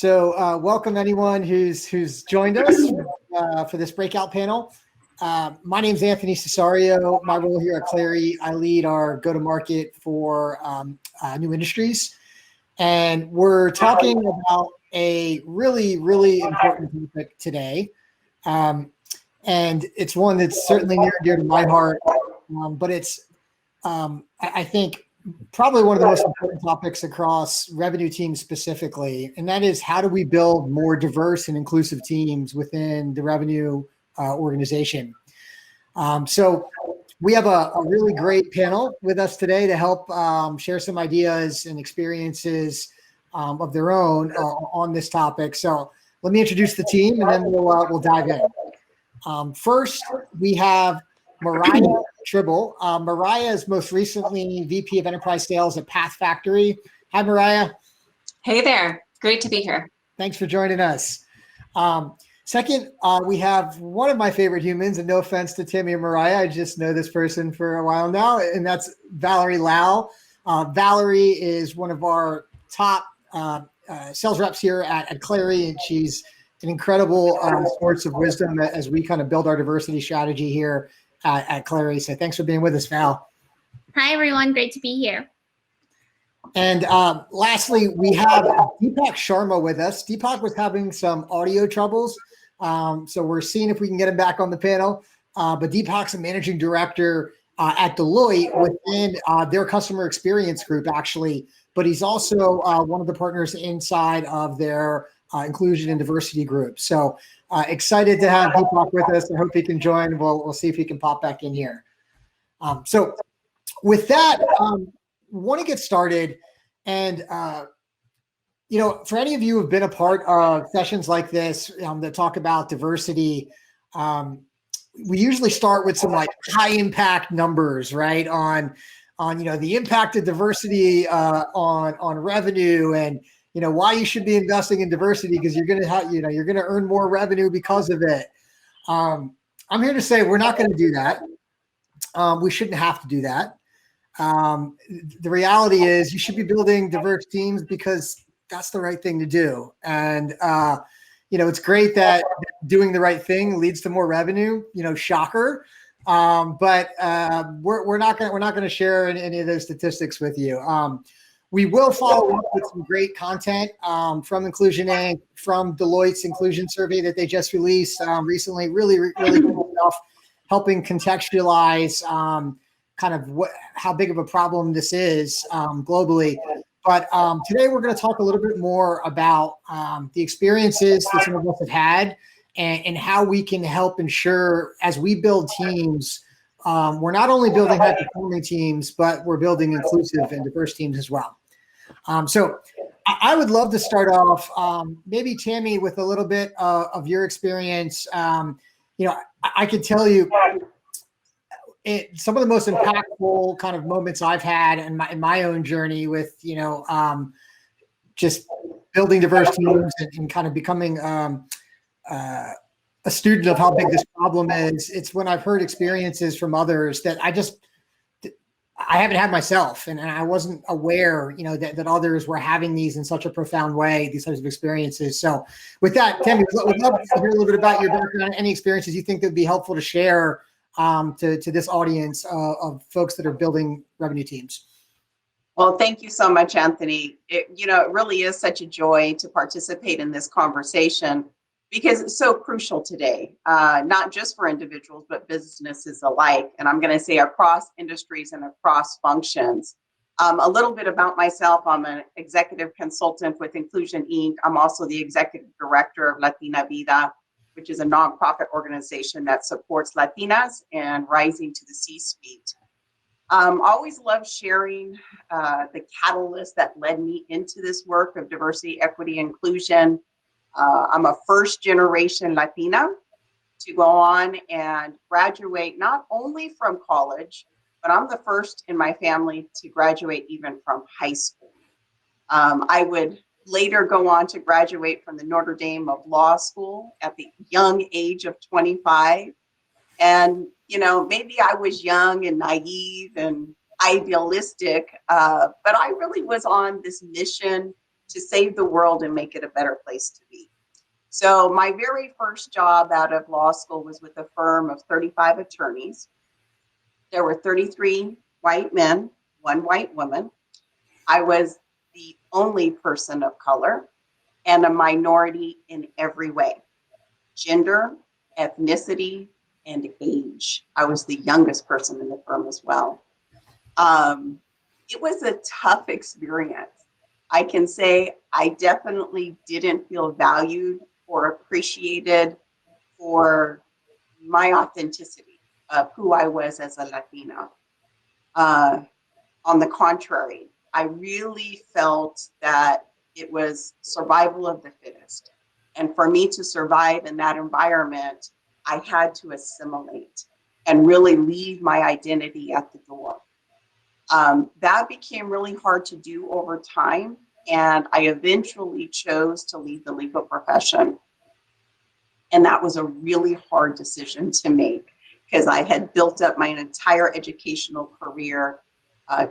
Welcome anyone who's joined us for this breakout panel. My name is Anthony Cesario. My role here at Clary, I lead our go-to-market for new industries. And we're talking about a really, really important topic today. And it's one that's certainly near and dear to my heart, but it's, I think, probably one of the most important topics across revenue teams specifically, and that is how do we build more diverse and inclusive teams within the revenue organization. So we have a really great panel with us today to help share some ideas and experiences of their own on this topic. So let me introduce the team and then we'll dive in. First, we have Mariah Tribble. Mariah is most recently VP of Enterprise Sales at Path Factory. Hi, Mariah. Hey there. Great to be here. Thanks for joining us. Second, we have one of my favorite humans, and no offense to Timmy and Mariah, I just know this person for a while now, and that's Valerie Lal. Valerie is one of our top sales reps here at Clary, and she's an incredible source of wisdom as we kind of build our diversity strategy here at Clary. So thanks for being with us, Val. Hi, everyone. Great to be here. And lastly, we have Deepak Sharma with us. Deepak was having some audio troubles, so we're seeing if we can get him back on the panel. But Deepak's a managing director at Deloitte within their customer experience group, actually. But he's also one of the partners inside of their inclusion and diversity group. So excited to have Deepak with us. I hope he can join. We'll see if he can pop back in here. So with that, want to get started. And, for any of you who have been a part of sessions like this that talk about diversity, we usually start with some like high impact numbers, right? On the impact of diversity on revenue and, why you should be investing in diversity because you're going to have, you're going to earn more revenue because of it. I'm here to say we're not going to do that. We shouldn't have to do that. The reality is you should be building diverse teams because that's the right thing to do. And, it's great that doing the right thing leads to more revenue, shocker. But we're not going to share any of those statistics with you. We will follow up with some great content from Inclusion Inc., from Deloitte's inclusion survey that they just released recently. Really cool stuff, helping contextualize kind of how big of a problem this is globally. But today we're going to talk a little bit more about the experiences that some of us have had and how we can help ensure as we build teams, we're not only building high-performing teams, but we're building inclusive and diverse teams as well. So I would love to start off, maybe Tammy, with a little bit of your experience. I could tell you some of the most impactful kind of moments I've had in my own journey with, just building diverse teams and kind of becoming a student of how big this problem is. It's when I've heard experiences from others that I haven't had myself, and I wasn't aware, that others were having these in such a profound way, these types of experiences. So with that, Tammy, we'd love to hear a little bit about your background, any experiences you think that would be helpful to share to this audience of folks that are building revenue teams. Well, thank you so much, Anthony. It really is such a joy to participate in this conversation because it's so crucial today, not just for individuals, but businesses alike. And I'm going to say across industries and across functions. A little bit about myself. I'm an executive consultant with Inclusion Inc. I'm also the executive director of Latina Vida, which is a nonprofit organization that supports Latinas and rising to the C-suite. Always love sharing the catalyst that led me into this work of diversity, equity, inclusion. I'm a first generation Latina to go on and graduate not only from college, but I'm the first in my family to graduate even from high school. I would later go on to graduate from the Notre Dame of Law School at the young age of 25. And, maybe I was young and naive and idealistic, but I really was on this mission to save the world and make it a better place to be. So my very first job out of law school was with a firm of 35 attorneys. There were 33 white men, 1 white woman. I was the only person of color and a minority in every way: gender, ethnicity, and age. I was the youngest person in the firm as well. It was a tough experience. I can say I definitely didn't feel valued or appreciated for my authenticity of who I was as a Latina. On the contrary, I really felt that it was survival of the fittest. And for me to survive in that environment, I had to assimilate and really leave my identity at the door. That became really hard to do over time. And I eventually chose to leave the legal profession. And that was a really hard decision to make because I had built up my entire educational career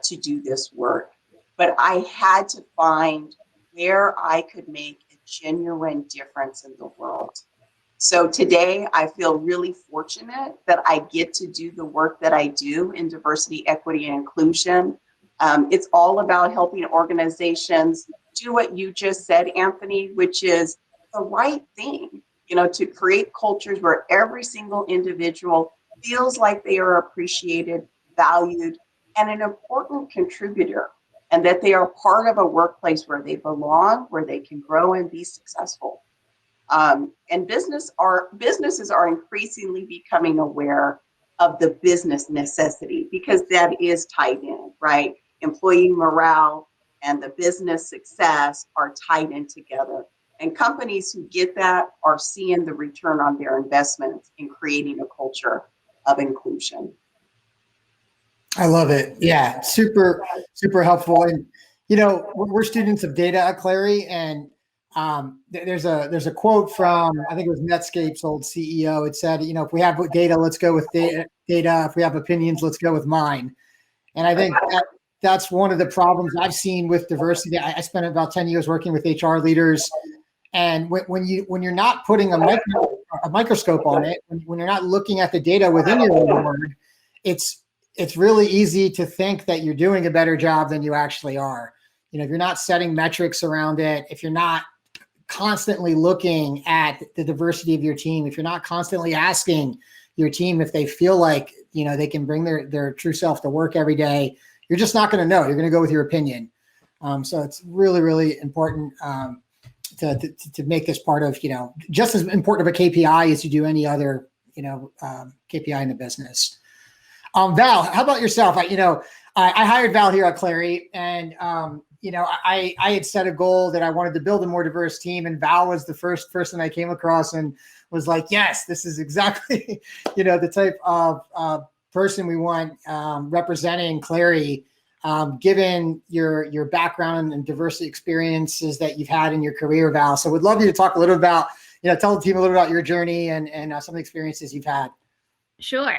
to do this work. But I had to find where I could make a genuine difference in the world. So today I feel really fortunate that I get to do the work that I do in diversity, equity, and inclusion. It's all about helping organizations do what you just said, Anthony, which is the right thing, to create cultures where every single individual feels like they are appreciated, valued, and an important contributor, and that they are part of a workplace where they belong, where they can grow and be successful. And businesses are increasingly becoming aware of the business necessity because that is tied in, right? Employee morale and the business success are tied in together. And companies who get that are seeing the return on their investments in creating a culture of inclusion. I love it. Yeah, super, super helpful. And we're students of data at Clary, and there's a quote from, I think it was Netscape's old CEO. It said, if we have data, let's go with data. If we have opinions, let's go with mine. And I think that's one of the problems I've seen with diversity. I spent about 10 years working with HR leaders, and when you're not putting a microscope on it, when you're not looking at the data within your board, it's really easy to think that you're doing a better job than you actually are. If you're not setting metrics around it, if you're not constantly looking at the diversity of your team, if you're not constantly asking your team if they feel like, they can bring their true self to work every day, you're just not going to know. You're going to go with your opinion. So it's really, really important to make this part of, just as important of a KPI as you do any other, KPI in the business. Val, how about yourself? I hired Val here at Clary, and I had set a goal that I wanted to build a more diverse team, and Val was the first person I came across and was like, yes, this is exactly, the type of person we want representing Clary, given your background and diversity experiences that you've had in your career, Val. So we'd love you to talk a little about, tell the team a little about your journey and some of the experiences you've had. Sure.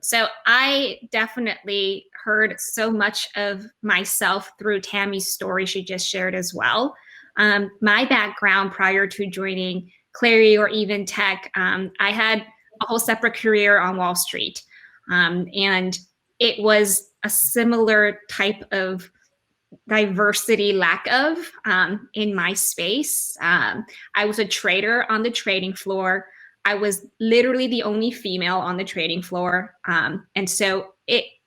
So I definitely heard so much of myself through Tammy's story she just shared as well. My background prior to joining Clary or even tech, I had a whole separate career on Wall Street. And it was a similar type of diversity lack of in my space. I was a trader on the trading floor. I was literally the only female on the trading floor. And so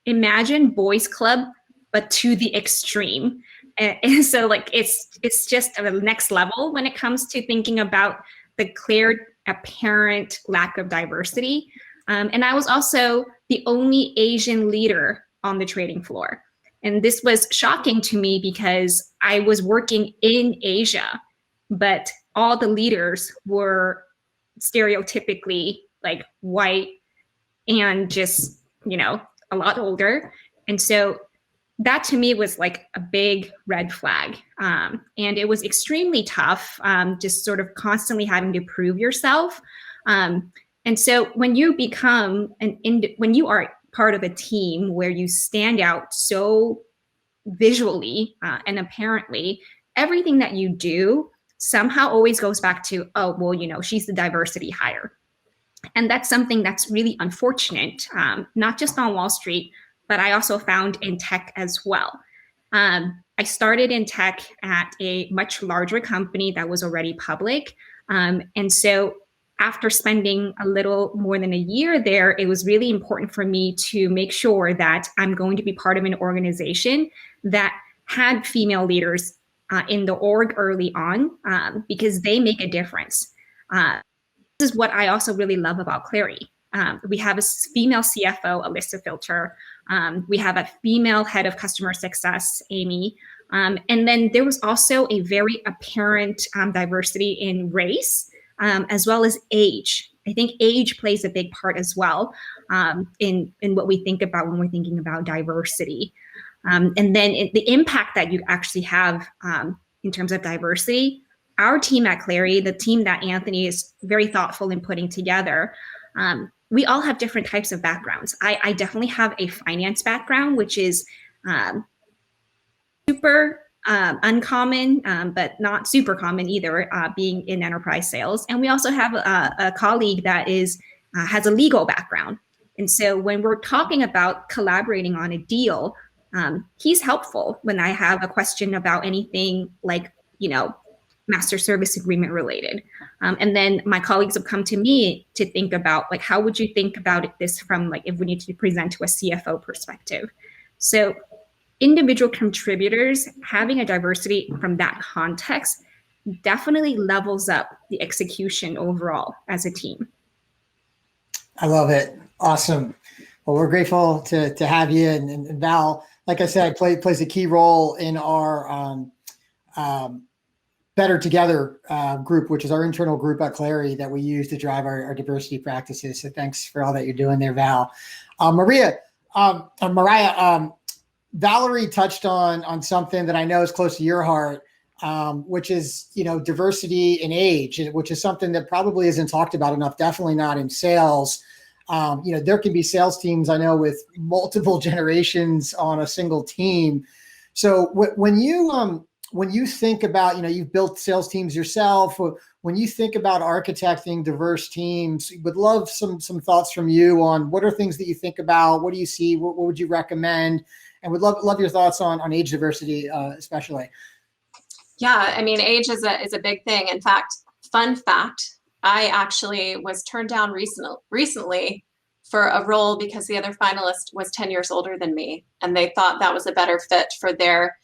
imagine boys club, but to the extreme. And so it's just a next level when it comes to thinking about the clear, apparent lack of diversity. And I was also the only Asian leader on the trading floor. And this was shocking to me because I was working in Asia, but all the leaders were stereotypically like white and just, a lot older. And so that to me was like a big red flag. And it was extremely tough, just sort of constantly having to prove yourself. And so when you become when you are part of a team where you stand out so visually and apparently, everything that you do somehow always goes back to, oh, well, you know, she's the diversity hire. And that's something that's really unfortunate, not just on Wall Street, but I also found in tech as well. I started in tech at a much larger company that was already public. And so after spending a little more than a year there, it was really important for me to make sure that I'm going to be part of an organization that had female leaders in the org early on, because they make a difference. This is what I also really love about Clary. We have a female CFO, Alyssa Filter. We have a female head of customer success, Amy. And then there was also a very apparent diversity in race, as well as age. I think age plays a big part as well in what we think about when we're thinking about diversity. And then the impact that you actually have in terms of diversity. Our team at Clary, the team that Anthony is very thoughtful in putting together, we all have different types of backgrounds. I definitely have a finance background, which is super uncommon, but not super common either, being in enterprise sales. And we also have a colleague that has a legal background. And so when we're talking about collaborating on a deal, he's helpful when I have a question about anything like, you know, master service agreement related. And then my colleagues have come to me to think about, like, how would you think about this from, like, if we need to present to a CFO perspective? So individual contributors having a diversity from that context definitely levels up the execution overall as a team. I love it. Awesome. Well, we're grateful to have you. And Val, like I said, plays a key role in our Better Together group, which is our internal group at Clary that we use to drive our diversity practices. So thanks for all that you're doing there, Val. Mariah, Valerie touched on something that I know is close to your heart, which is, you know, diversity in age, which is something that probably isn't talked about enough, definitely not in sales. You know, there can be sales teams, I know, with multiple generations on a single team. So when you think about, you know, you've built sales teams yourself, when you think about architecting diverse teams, would love some thoughts from you on what are things that you think about, what do you see, what would you recommend? And would love your thoughts on age diversity, especially. Yeah, I mean, age is a big thing. In fact, fun fact, I actually was turned down recently for a role because the other finalist was 10 years older than me, and they thought that was a better fit for their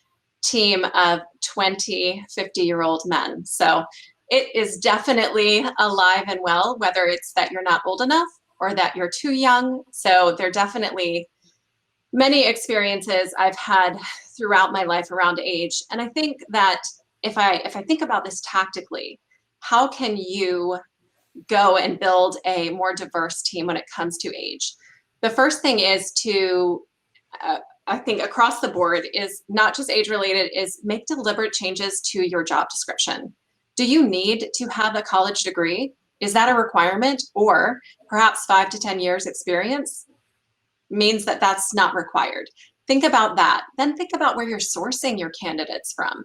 team of 20, 50-year-old men. So it is definitely alive and well, whether it's that you're not old enough or that you're too young. So there are definitely many experiences I've had throughout my life around age. And I think that if I think about this tactically, how can you go and build a more diverse team when it comes to age? The first thing is to, I think across the board, is not just age related, is make deliberate changes to your job description. Do you need to have a college degree? Is that a requirement? Or perhaps 5 to 10 years experience means that that's not required. Think about that. Then think about where you're sourcing your candidates from.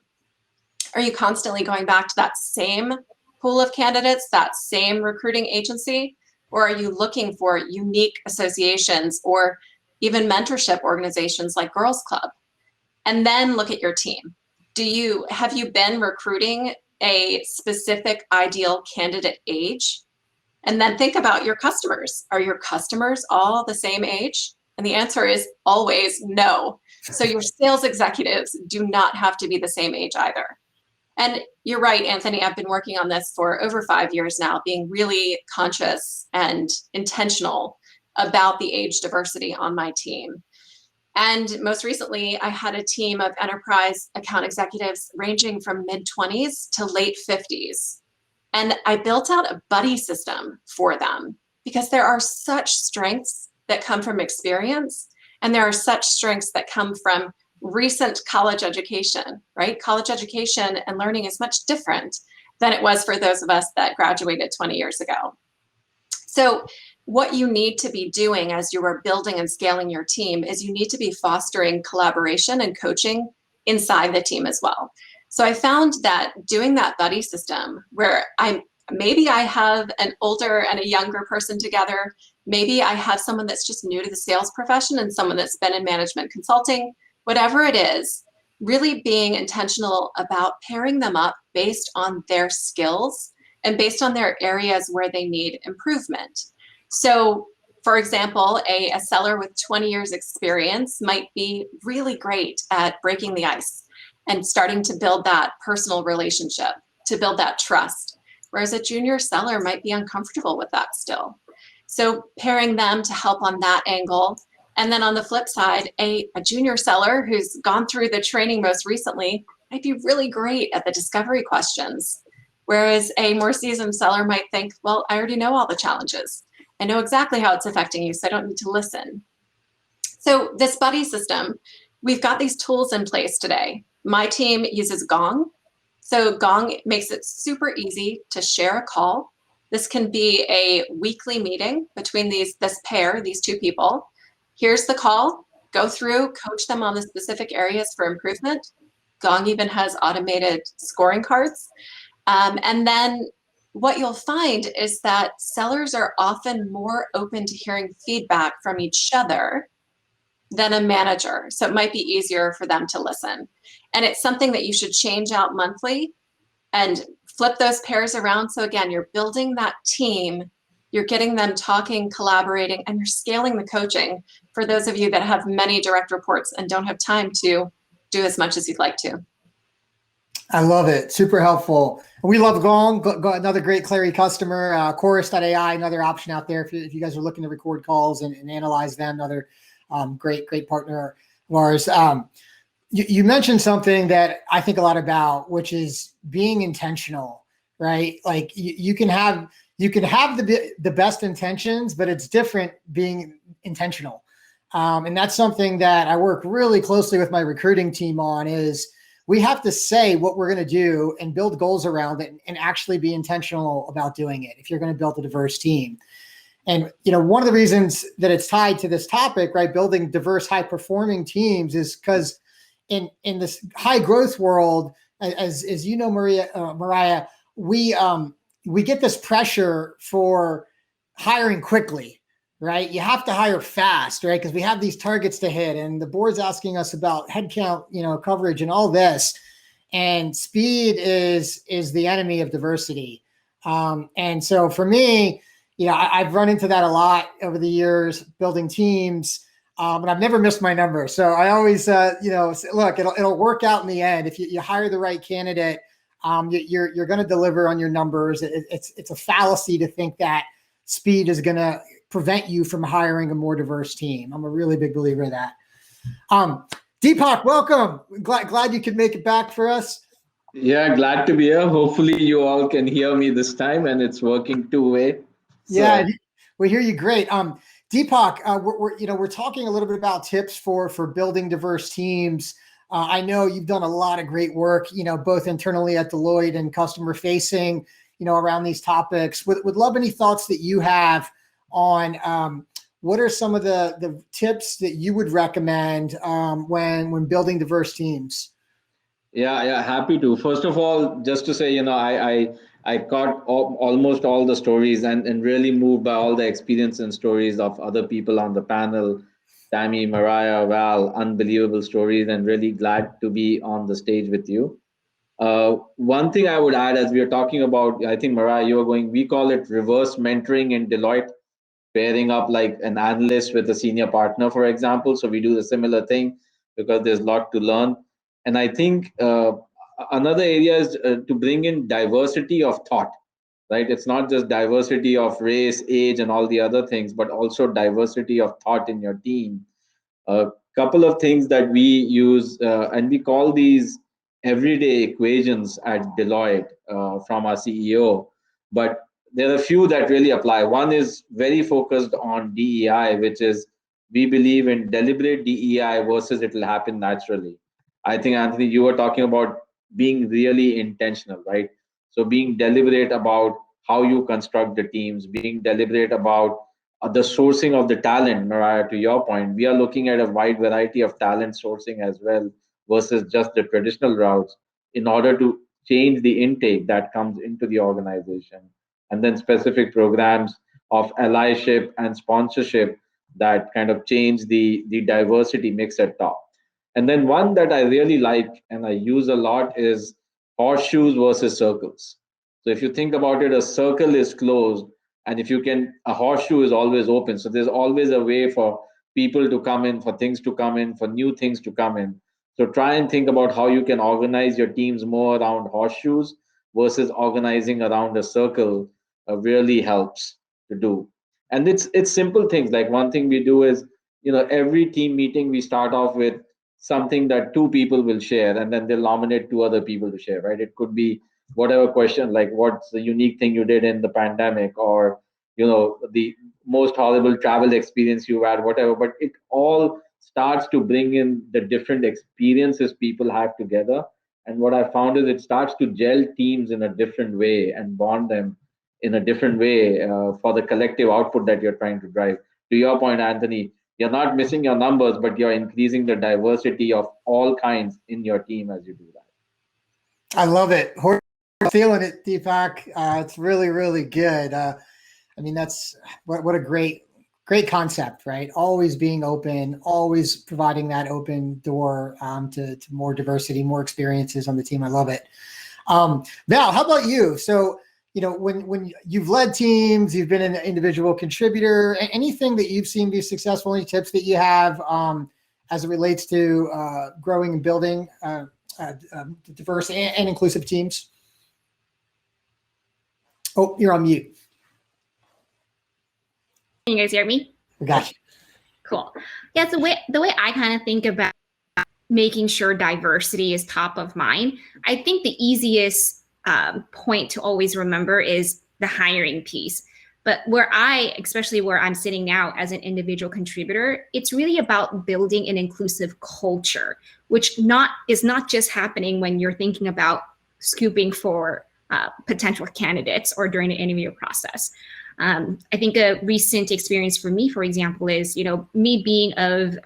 Are you constantly going back to that same pool of candidates, that same recruiting agency? Or are you looking for unique associations or even mentorship organizations like Girls Club? And then look at your team. Have you been recruiting a specific ideal candidate age? And then think about your customers. Are your customers all the same age? And the answer is always no. So your sales executives do not have to be the same age either. And you're right, Anthony, I've been working on this for over 5 years now, being really conscious and intentional about the age diversity on my team. And most recently, I had a team of enterprise account executives ranging from mid-20s to late 50s. And I built out a buddy system for them because there are such strengths that come from experience, and there are such strengths that come from recent college education, right? College education and learning is much different than it was for those of us that graduated 20 years ago. So what you need to be doing as you are building and scaling your team is you need to be fostering collaboration and coaching inside the team as well. So I found that doing that buddy system where maybe I have an older and a younger person together, maybe I have someone that's just new to the sales profession and someone that's been in management consulting, whatever it is, really being intentional about pairing them up based on their skills and based on their areas where they need improvement. So, for example, a seller with 20 years experience might be really great at breaking the ice and starting to build that personal relationship, to build that trust, whereas a junior seller might be uncomfortable with that still. So pairing them to help on that angle. And then on the flip side, a junior seller who's gone through the training most recently might be really great at the discovery questions, whereas a more seasoned seller might think, well, I already know all the challenges. I know exactly how it's affecting you, so I don't need to listen. So this buddy system, we've got these tools in place today. My team uses Gong. So Gong makes it super easy to share a call. This can be a weekly meeting between these two people. Here's the call, go through, coach them on the specific areas for improvement. Gong even has automated scoring cards. And then what you'll find is that sellers are often more open to hearing feedback from each other than a manager. So it might be easier for them to listen. And it's something that you should change out monthly and flip those pairs around. So again, you're building that team, you're getting them talking, collaborating, and you're scaling the coaching for those of you that have many direct reports and don't have time to do as much as you'd like to. I love it. Super helpful. We love Gong, another great Clary customer. Chorus.ai, another option out there if you guys are looking to record calls and analyze them. Another great partner of ours. You mentioned something that I think a lot about, which is being intentional, right? Like you can have the best intentions, but it's different being intentional. And that's something that I work really closely with my recruiting team on is we have to say what we're going to do and build goals around it and actually be intentional about doing it if you're going to build a diverse team. And, one of the reasons that it's tied to this topic, right, building diverse, high-performing teams is because in this high-growth world, as you know, Mariah, we get this pressure for hiring quickly, right? You have to hire fast, right? Because we have these targets to hit, and the board's asking us about headcount, coverage, and all this. And speed is the enemy of diversity. And so for me, I've run into that a lot over the years, building teams, and I've never missed my number. So I always, look, it'll work out in the end. If you hire the right candidate, you're going to deliver on your numbers. It's a fallacy to think that speed is going to prevent you from hiring a more diverse team. I'm a really big believer of that. Deepak, welcome. Glad you could make it back for us. Yeah, glad to be here. Hopefully you all can hear me this time and it's working two-way. So. Yeah, we hear you great. Deepak, we're talking a little bit about tips for building diverse teams. I know you've done a lot of great work, both internally at Deloitte and customer facing, around these topics. Would love any thoughts that you have on what are some of the tips that you would recommend when building diverse teams? Yeah, happy to. First of all, just to say, I caught almost all the stories and really moved by all the experience and stories of other people on the panel. Tammy, Mariah, Val, unbelievable stories, and really glad to be on the stage with you. One thing I would add, as we are talking about, I think, Mariah, we call it reverse mentoring in Deloitte, pairing up like an analyst with a senior partner, for example. So we do the similar thing because there's a lot to learn. And I think another area is to bring in diversity of thought, right? It's not just diversity of race, age, and all the other things, but also diversity of thought in your team. A couple of things that we use, and we call these everyday equations at Deloitte from our CEO, but there are a few that really apply. One is very focused on DEI, which is we believe in deliberate DEI versus it will happen naturally. I think, Anthony, you were talking about being really intentional, right? So being deliberate about how you construct the teams, being deliberate about the sourcing of the talent. Mariah, to your point, we are looking at a wide variety of talent sourcing as well versus just the traditional routes. in order to change the intake that comes into the organization, and then specific programs of allyship and sponsorship that kind of change the diversity mix at top. And then one that I really like and I use a lot is horseshoes versus circles. So if you think about it, a circle is closed, and if you can, a horseshoe is always open. So there's always a way for people to come in, for things to come in, for new things to come in. So try and think about how you can organize your teams more around horseshoes versus organizing around a circle. Really helps to do. And it's simple things. Like one thing we do is, every team meeting we start off with something that two people will share, and then they'll nominate two other people to share, right? It could be whatever question, like what's the unique thing you did in the pandemic, or the most horrible travel experience you had, whatever. But it all starts to bring in the different experiences people have together. And what I found is it starts to gel teams in a different way and bond them in a different way for the collective output that you're trying to drive. To your point, Anthony, you're not missing your numbers, but you're increasing the diversity of all kinds in your team as you do that. I love it. Feeling it, Deepak. It's really, really good. I mean, that's what a great concept, right? Always being open, always providing that open door to more diversity, more experiences on the team. I love it. Val, how about you? So, when you've led teams, you've been an individual contributor, anything that you've seen be successful, any tips that you have as it relates to growing and building diverse and inclusive teams? Oh, you're on mute. Can you guys hear me? We got you. Cool. Yeah, the way I kind of think about making sure diversity is top of mind, I think the easiest point to always remember is the hiring piece. But especially where I'm sitting now as an individual contributor, it's really about building an inclusive culture, which is not just happening when you're thinking about scooping for potential candidates or during the interview process. I think a recent experience for me, for example, is, me being of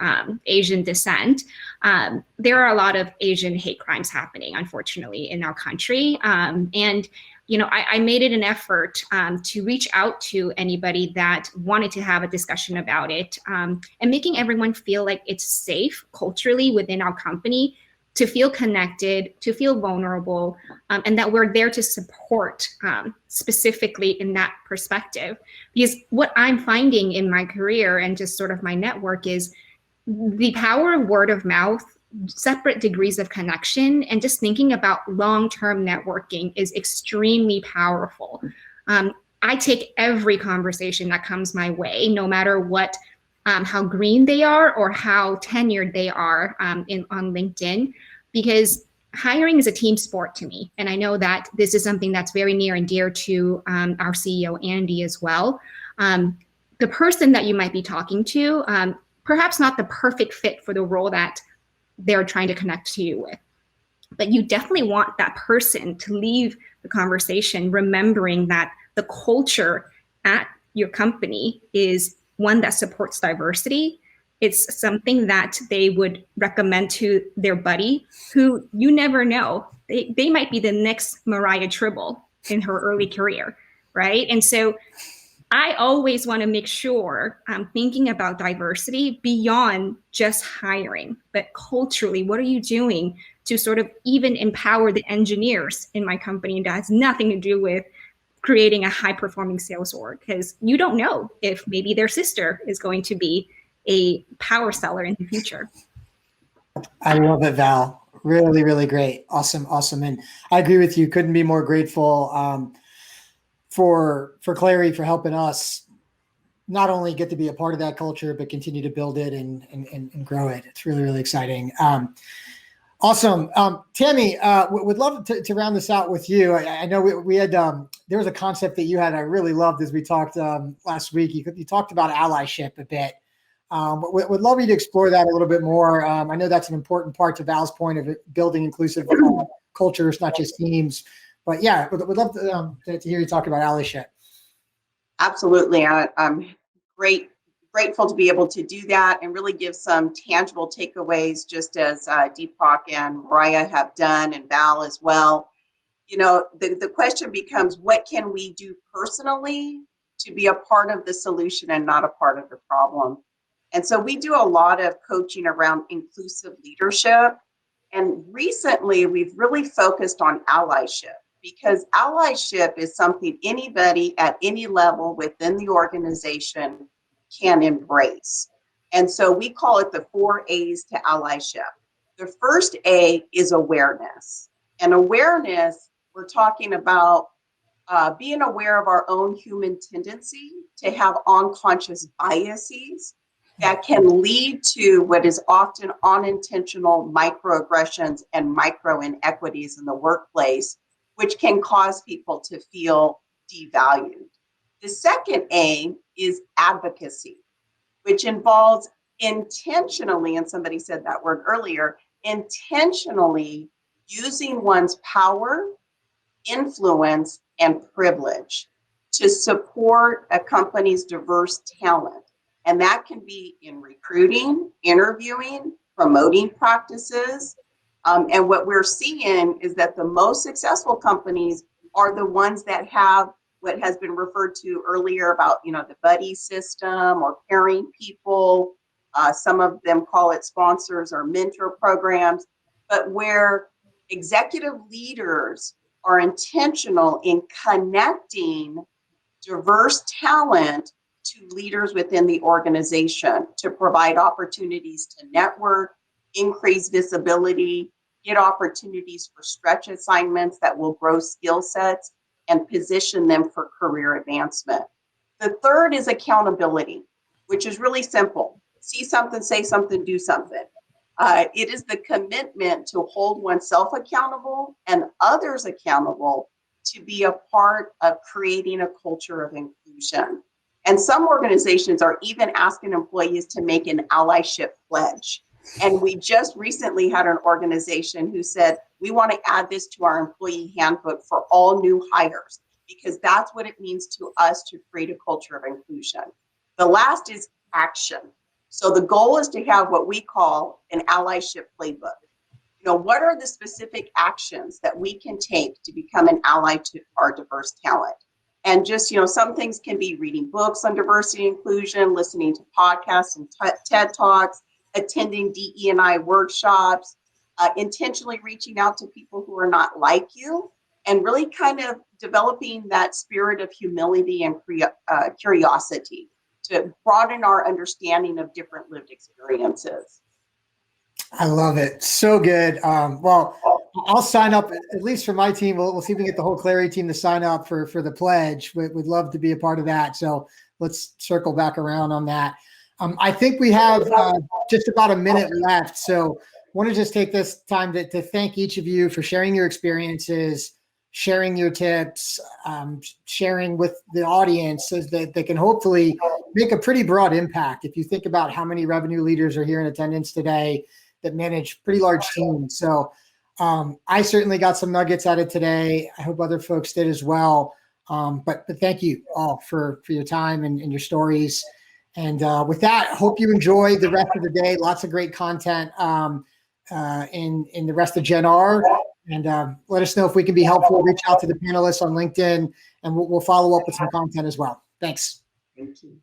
Asian descent, there are a lot of Asian hate crimes happening, unfortunately, in our country. And I made it an effort to reach out to anybody that wanted to have a discussion about it, and making everyone feel like it's safe culturally within our company to feel connected, to feel vulnerable, and that we're there to support specifically in that perspective. Because what I'm finding in my career and just sort of my network is the power of word of mouth, separate degrees of connection, and just thinking about long-term networking is extremely powerful. I take every conversation that comes my way, no matter what, how green they are or how tenured they are on LinkedIn, because hiring is a team sport to me. And I know that this is something that's very near and dear to our CEO, Andy, as well. The person that you might be talking to, perhaps not the perfect fit for the role that they're trying to connect to you with, but you definitely want that person to leave the conversation remembering that the culture at your company is one that supports diversity. It's something that they would recommend to their buddy who you never know. They might be the next Mariah Tribble in her early career, right? And so I always want to make sure I'm thinking about diversity beyond just hiring, but culturally, what are you doing to sort of even empower the engineers in my company that has nothing to do with creating a high-performing sales org? Because you don't know if maybe their sister is going to be a power seller in the future. I love it, Val. Really, really great. Awesome. And I agree with you. Couldn't be more grateful for Clary for helping us not only get to be a part of that culture, but continue to build it and grow it. It's really, really exciting. Awesome. Tammy, would love to round this out with you. I know we had, there was a concept that you had, I really loved as we talked last week. You talked about allyship a bit. But would love you to explore that a little bit more. I know that's an important part to Val's point of building inclusive cultures, not just teams. But yeah, would love to hear you talk about allyship. Absolutely. Great grateful to be able to do that and really give some tangible takeaways, just as Deepak and Mariah have done, and Val as well. You know, the question becomes, what can we do personally to be a part of the solution and not a part of the problem? And so we do a lot of coaching around inclusive leadership. And recently, we've really focused on allyship, because allyship is something anybody at any level within the organization can embrace. And so we call it the 4 A's to allyship. The first A is awareness. And awareness, we're talking about being aware of our own human tendency to have unconscious biases that can lead to what is often unintentional microaggressions and micro inequities in the workplace, which can cause people to feel devalued. The second A is advocacy, which involves intentionally, and somebody said that word earlier, intentionally using one's power, influence, and privilege to support a company's diverse talent. And that can be in recruiting, interviewing, promoting practices. And what we're seeing is that the most successful companies are the ones that have what has been referred to earlier about, you know, the buddy system or pairing people. Some of them call it sponsors or mentor programs, but where executive leaders are intentional in connecting diverse talent to leaders within the organization to provide opportunities to network, increase visibility, get opportunities for stretch assignments that will grow skill sets and position them for career advancement. The third is accountability, which is really simple. See something, say something, do something. It is the commitment to hold oneself accountable and others accountable to be a part of creating a culture of inclusion. And some organizations are even asking employees to make an allyship pledge. And we just recently had an organization who said, we want to add this to our employee handbook for all new hires, because that's what it means to us to create a culture of inclusion. The last is action. So the goal is to have what we call an allyship playbook. You know, what are the specific actions that we can take to become an ally to our diverse talent? And just, you know, some things can be reading books on diversity and inclusion, listening to podcasts and TED Talks, attending DE&I workshops, intentionally reaching out to people who are not like you, and really kind of developing that spirit of humility and curiosity to broaden our understanding of different lived experiences. I love it. So good. Well, I'll sign up, at least for my team. We'll see if we can get the whole Clarity team to sign up for the pledge. We'd love to be a part of that. So let's circle back around on that. I think we have just about a minute left. So I want to just take this time to thank each of you for sharing your experiences, sharing your tips, sharing with the audience so that they can hopefully make a pretty broad impact. If you think about how many revenue leaders are here in attendance today that manage pretty large teams. So I certainly got some nuggets out of today. I hope other folks did as well. But thank you all for your time and your stories. And with that, hope you enjoy the rest of the day. Lots of great content in the rest of GenR. And let us know if we can be helpful. Reach out to the panelists on LinkedIn, and we'll follow up with some content as well. Thanks. Thank you.